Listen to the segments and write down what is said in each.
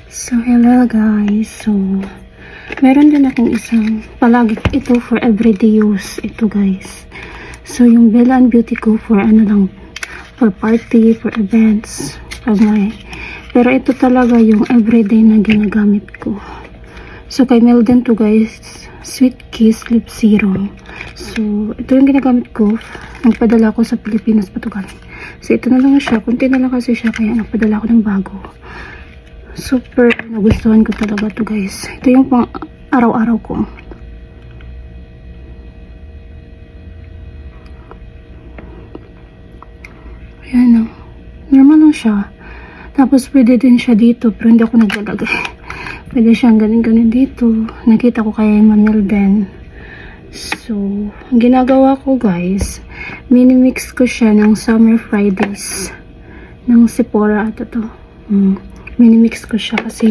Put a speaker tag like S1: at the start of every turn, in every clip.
S1: So, hello guys. So, meron din akong isang palagi ito for everyday use. Ito guys. So, yung Bella and Beauty ko for ano lang, for party, for events, pag may. Pero ito talaga yung everyday na ginagamit ko. So, kay Melden to guys, Sweet Kiss Lip Serum. So, ito yung ginagamit ko. Nagpadala ko sa Pilipinas pa to galing. So, ito na lang siya. Kunti na lang kasi siya, kaya nagpadala ko ng bago. Super nagustuhan ko talaga to guys. Ito yung pang araw-araw ko. Ayan o. Normal lang siya. Tapos pwede din siya dito. Pero hindi ako naglalagay. Pwede siyang ganin-ganin dito. Nakita ko kay Manilden. So, ang ginagawa ko guys, mini-mix ko siya ng Summer Fridays. Ng Sephora at ito. Mini-mix ko siya kasi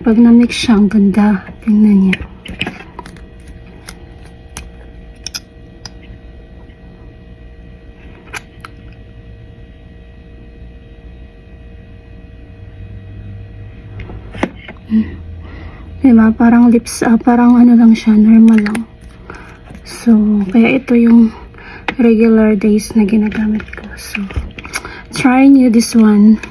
S1: pag na-mix siya, ang ganda. Tingnan niya. Diba? Parang lips, parang ano lang siya, normal lang. So, kaya ito yung regular days na ginagamit ko. So, try nyo this one.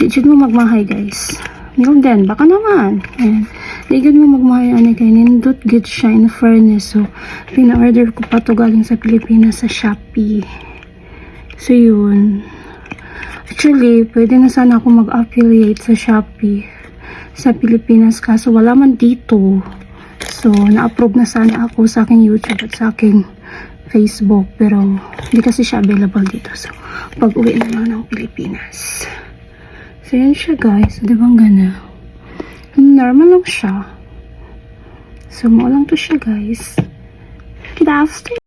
S1: Di mo magmahay guys. Melden, baka naman. Ayan. Di mo magmahay ano kaya nindot good siya in fairness. So, pina-order ko pa to galing sa Pilipinas sa Shopee. So, yun. Actually, pwede na sana ako mag-affiliate sa Shopee sa Pilipinas kaso wala man dito. So, na-approve na sana ako sa aking YouTube at sa aking Facebook. Pero, hindi kasi siya available dito. So, pag-uwi naman ng Pilipinas. So, yan siya guys. Di ba gana? Normal lang siya. So, mo lang to siya guys. Good afternoon.